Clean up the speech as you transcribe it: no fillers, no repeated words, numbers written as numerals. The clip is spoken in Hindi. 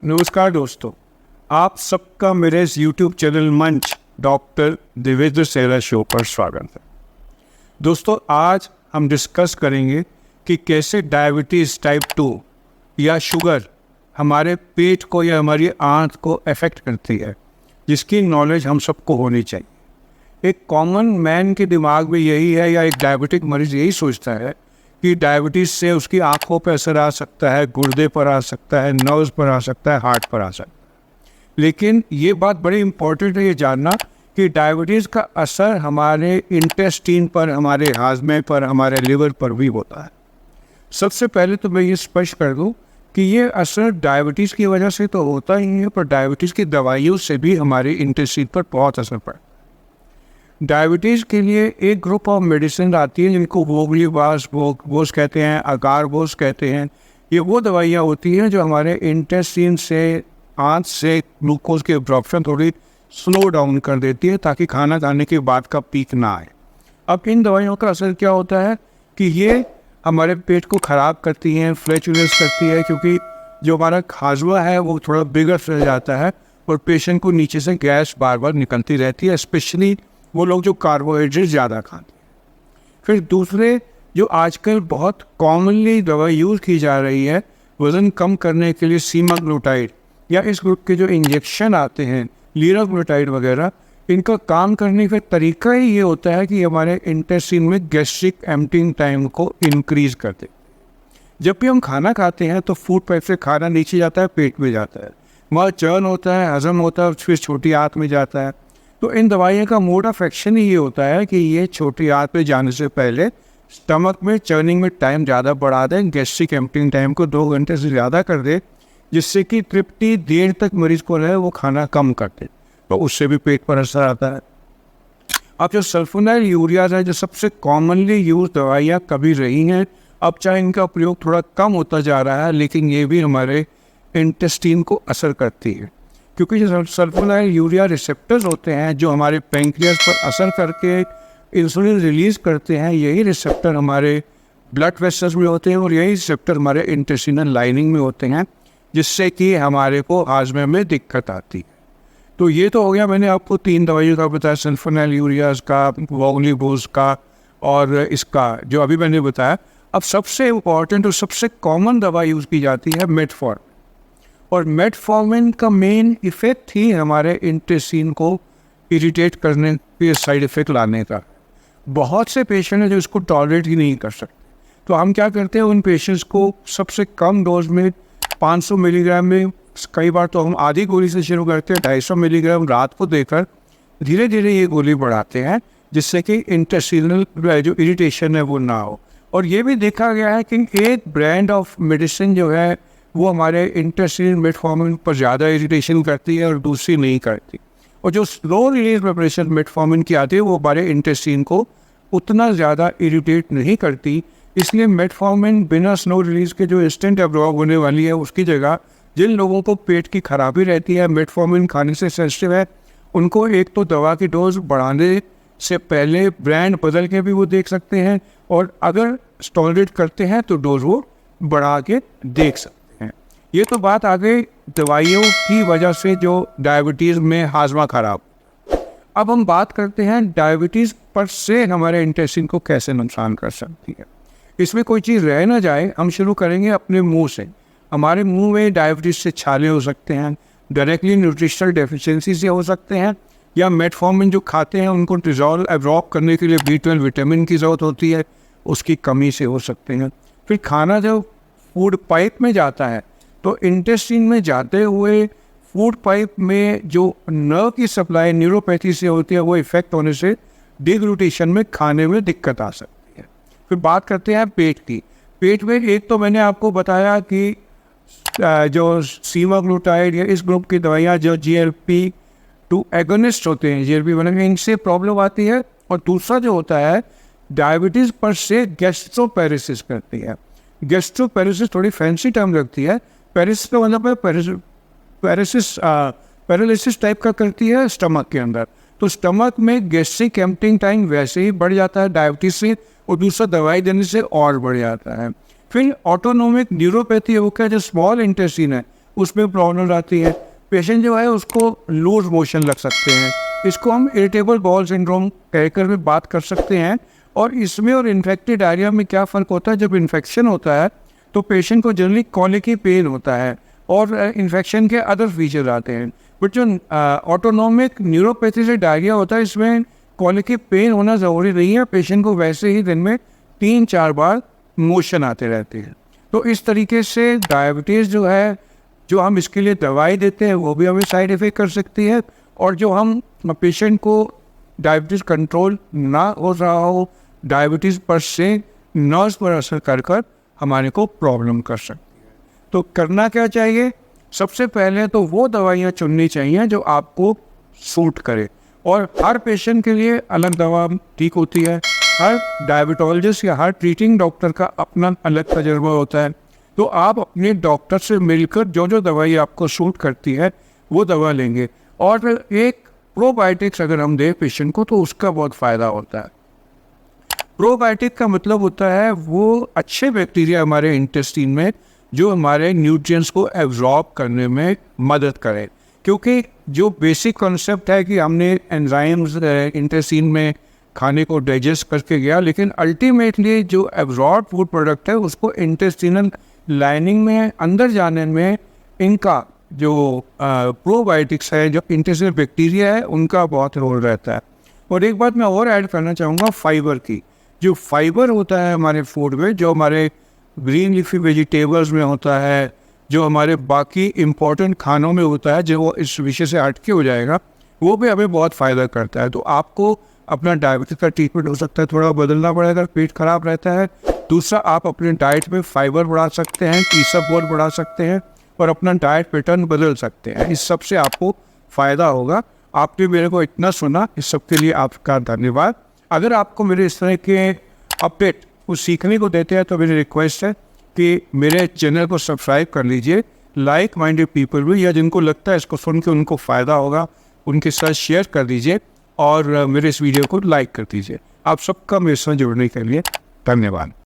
नमस्कार दोस्तों, आप सबका मेरे इस YouTube चैनल मंच डॉक्टर देवेंद्र सेहरा शो पर स्वागत है। दोस्तों, आज हम डिस्कस करेंगे कि कैसे डायबिटीज़ टाइप 2 या शुगर हमारे पेट को या हमारी आंत को अफेक्ट करती है, जिसकी नॉलेज हम सबको होनी चाहिए। एक कॉमन मैन के दिमाग में यही है या एक डायबिटिक मरीज़ यही सोचता है कि डायबिटीज़ से उसकी आंखों पर असर आ सकता है, गुर्दे पर आ सकता है, नर्व्स पर आ सकता है, हार्ट पर आ सकता है। लेकिन ये बात बड़ी इम्पोर्टेंट है ये जानना कि डायबिटीज़ का असर हमारे इंटेस्टीन पर, हमारे हाजमे पर, हमारे लिवर पर भी होता है। सबसे पहले तो मैं ये स्पष्ट कर दूं कि ये असर डायबिटीज़ की वजह से तो होता ही है, पर डायबिटीज़ की दवाइयों से भी हमारे इंटेस्टीन पर बहुत असर पड़ता है। डायबिटीज़ के लिए एक ग्रुप ऑफ मेडिसिन आती है जिनको वोगलीवास कहते हैं, अगारबोस कहते हैं। ये वो दवाइयाँ होती हैं जो हमारे इंटेस्टीन से, आंत से ग्लूकोज की एब्जॉर्प्शन थोड़ी स्लो डाउन कर देती है ताकि खाना खाने के बाद का पीक ना आए। अब इन दवाइयों का असर क्या होता है कि ये हमारे पेट को ख़राब करती हैं, फ्लैचुलेंस करती है, क्योंकि जो हमारा हाजमा है वो थोड़ा बिगड़ रह जाता है और पेशेंट को नीचे से गैस बार बार निकलती रहती है, स्पेशली वो लोग जो कार्बोहाइड्रेट ज़्यादा खाते हैं। फिर दूसरे जो आजकल बहुत कॉमनली दवाई यूज़ की जा रही है वज़न कम करने के लिए, सीमाग्लूटाइड या इस ग्रुप के जो इंजेक्शन आते हैं, लीराग्लूटाइड वगैरह, इनका काम करने का तरीका ही ये होता है कि हमारे इंटेस्टाइन में गैस्ट्रिक एम्प्टिंग टाइम को इंक्रीज़ कर दे। जब भी हम खाना खाते हैं तो फूड पाइप से खाना नीचे जाता है, पेट में जाता है, वहाँ चर्न होता है, हजम होता है और फिर छोटी आंत में जाता है। तो इन दवाइयों का मोड ऑफ एक्शन ही ये होता है कि ये छोटी आंत में जाने से पहले स्टमक में चर्निंग में टाइम ज़्यादा बढ़ा दें, गैस्ट्रिक एम्प्टिंग टाइम को 2 घंटे से ज़्यादा कर दे, जिससे कि तृप्ति देर तक मरीज को रहे, वो खाना कम कर दे, तो उससे भी पेट पर असर आता है। अब जो सल्फोनाइल यूरियाज है, जो सबसे कॉमनली यूज दवाइयाँ कभी रही हैं, अब चाहे इनका प्रयोग थोड़ा कम होता जा रहा है, लेकिन ये भी हमारे इंटेस्टीन को असर करती है, क्योंकि जो सल्फोनाइल यूरिया रिसेप्टर्स होते हैं जो हमारे पैंक्रियास पर असर करके इंसुलिन रिलीज़ करते हैं, यही रिसेप्टर हमारे ब्लड वेसल्स में होते हैं और यही रिसेप्टर हमारे इंटेस्टिनल लाइनिंग में होते हैं, जिससे कि हमारे को हाजमे में दिक्कत आती है। तो ये तो हो गया, मैंने आपको 3 दवाइयों का बताया, सल्फोनाइल यूरियाज का, वोगलीवास का और इसका जो अभी मैंने बताया। अब सबसे इम्पॉर्टेंट और सबसे कॉमन दवा यूज़ की जाती है मेटफॉर्मिन, और मेटफॉर्मिन का मेन इफ़ेक्ट ही हमारे इंटेस्टीन को इरिटेट करने के, साइड इफ़ेक्ट लाने का। बहुत से पेशेंट हैं जो इसको टॉलरेट ही नहीं कर सकते, तो हम क्या करते हैं, उन पेशेंट्स को सबसे कम डोज में 500 मिलीग्राम में, कई बार तो हम आधी गोली से शुरू करते हैं, 250 मिलीग्राम रात को देकर धीरे धीरे ये गोली बढ़ाते हैं, जिससे कि इंटेस्टिनल जो इरिटेशन है वो ना हो। और ये भी देखा गया है कि एक ब्रांड ऑफ मेडिसिन जो है वो हमारे इंटेस्टिनल मेटफॉर्मिन पर ज़्यादा इरिटेशन करती है और दूसरी नहीं करती, और जो स्लो रिलीज प्रिपरेशन मेटफॉर्मिन की आती है वो हमारे इंटेस्टिन को उतना ज़्यादा इरिटेट नहीं करती। इसलिए मेटफॉर्मिन बिना स्लो रिलीज के जो इंस्टेंट एब्जॉर्ब होने वाली है, उसकी जगह जिन लोगों को पेट की खराबी रहती है, मेटफॉर्मिन खाने से सेंसिटिव है, उनको एक तो दवा की डोज बढ़ाने से पहले ब्रांड बदल के भी वो देख सकते हैं, और अगर टॉलरेट करते हैं तो डोज वो बढ़ा के देख सकते हैं। ये तो बात आ गई दवाइयों की वजह से जो डायबिटीज़ में हाजमा खराब। अब हम बात करते हैं डायबिटीज़ पर से हमारे इंटेस्टिन को कैसे नुकसान कर सकती है। इसमें कोई चीज़ रह ना जाए, हम शुरू करेंगे अपने मुंह से। हमारे मुंह में डायबिटीज़ से छाले हो सकते हैं, डायरेक्टली न्यूट्रिशनल डेफिशिएंसी से हो सकते हैं, या मेटफॉर्मिन जो खाते हैं उनको एब्जॉर्ब करने के लिए B12 विटामिन की ज़रूरत होती है, उसकी कमी से हो सकते हैं। फिर खाना जब फूड पाइप में जाता है तो इंटेस्टिन में जाते हुए फूड पाइप में जो नर्व की सप्लाई न्यूरोपैथी से होती है, वो इफेक्ट होने से डिग्लूटेशन में खाने में दिक्कत आ सकती है। फिर बात करते हैं पेट की। पेट में एक तो मैंने आपको बताया कि जो सीमाग्लूटाइड या इस ग्रुप की दवाइयाँ जो GLP-2 एगोनिस्ट होते हैं, GLP-1, इनसे प्रॉब्लम आती है। और दूसरा जो होता है, डायबिटीज़ पर से गैस्ट्रोपैरेसिस करती है। गैस्ट्रोपैरेसिस थोड़ी फैंसी टर्म लगती है। पैरेसिस का मतलब है पैरालिसिस टाइप का करती है स्टमक के अंदर। तो स्टमक में गैस्ट्रिक एम्प्टिंग टाइम वैसे ही बढ़ जाता है डायबिटीज से, और दूसरा दवाई देने से और बढ़ जाता है। फिर ऑटोनोमिक न्यूरोपैथी होकर जो स्मॉल इंटेस्टाइन है उसमें प्रॉब्लम आती है। पेशेंट जो है उसको लूज मोशन लग सकते हैं, इसको हम इरिटेबल बाउल सिंड्रोम कहकर भी बात कर सकते हैं। और इसमें और इन्फेक्टेड डायरिया में क्या फ़र्क होता है, जब इन्फेक्शन होता है तो पेशेंट को जनरली कॉलिकी पेन होता है और इन्फेक्शन के अदर फीचर आते हैं। बट जो ऑटोनोमिक न्यूरोपैथी से डायरिया होता है, इसमें कॉलिकी पेन होना ज़रूरी नहीं है, पेशेंट को वैसे ही दिन में 3-4 बार मोशन आते रहते हैं। तो इस तरीके से डायबिटीज़ जो है, जो हम इसके लिए दवाई देते हैं वो भी हमें साइड इफ़ेक्ट कर सकती है, और जो हम पेशेंट को डायबिटीज़ कंट्रोल ना हो रहा हो, डायबिटीज़ पर से नर्व्स पर असर कर हमारे को प्रॉब्लम कर सकती है। तो करना क्या चाहिए, सबसे पहले तो वो दवाइयाँ चुननी चाहिए जो आपको सूट करे, और हर पेशेंट के लिए अलग दवा ठीक होती है। हर डायबिटोलॉजिस्ट या हर ट्रीटिंग डॉक्टर का अपना अलग तजुर्बा होता है। तो आप अपने डॉक्टर से मिलकर जो जो दवाई आपको सूट करती है वो दवा लेंगे। और फिर एक प्रोबायोटिक्स अगर हम दें पेशेंट को तो उसका बहुत फ़ायदा होता है। प्रोबायोटिक का मतलब होता है वो अच्छे बैक्टीरिया हमारे इंटेस्टाइन में जो हमारे न्यूट्रिएंट्स को एब्जॉर्ब करने में मदद करें। क्योंकि जो बेसिक कॉन्सेप्ट है कि हमने एंजाइम्स इंटेस्टाइन में खाने को डाइजेस्ट करके गया, लेकिन अल्टीमेटली जो एब्जॉर्ब फूड प्रोडक्ट है उसको इंटेस्टिनल लाइनिंग में अंदर जाने में इनका जो प्रोबायोटिक्स है, जो इंटेस्टिनल बैक्टीरिया है, उनका बहुत रोल रहता है। और एक बात मैं और ऐड करना चाहूँगा फाइबर की। जो फाइबर होता है हमारे फूड में, जो हमारे ग्रीन लीफी वेजिटेबल्स में होता है, जो हमारे बाकी इम्पोर्टेंट खानों में होता है, जो वो इस विषय से हटके हो जाएगा, वो भी हमें बहुत फ़ायदा करता है। तो आपको अपना डायबिटीज़ का ट्रीटमेंट हो सकता है थोड़ा बदलना पड़ेगा, पेट खराब रहता है। दूसरा, आप अपने डाइट में फाइबर बढ़ा सकते हैं, इसबगोल बढ़ा सकते हैं और अपना डाइट पैटर्न बदल सकते हैं। इस सब से आपको फ़ायदा होगा। आपने मेरे को इतना सुना, इस सब के लिए आपका धन्यवाद। अगर आपको मेरे इस तरह के अपडेट कुछ सीखने को देते हैं तो मेरी रिक्वेस्ट है कि मेरे चैनल को सब्सक्राइब कर लीजिए। लाइक माइंडेड पीपल भी, या जिनको लगता है इसको सुन के उनको फ़ायदा होगा, उनके साथ शेयर कर दीजिए और मेरे इस वीडियो को लाइक कर दीजिए। आप सबका मेरे साथ जुड़ने के लिए धन्यवाद।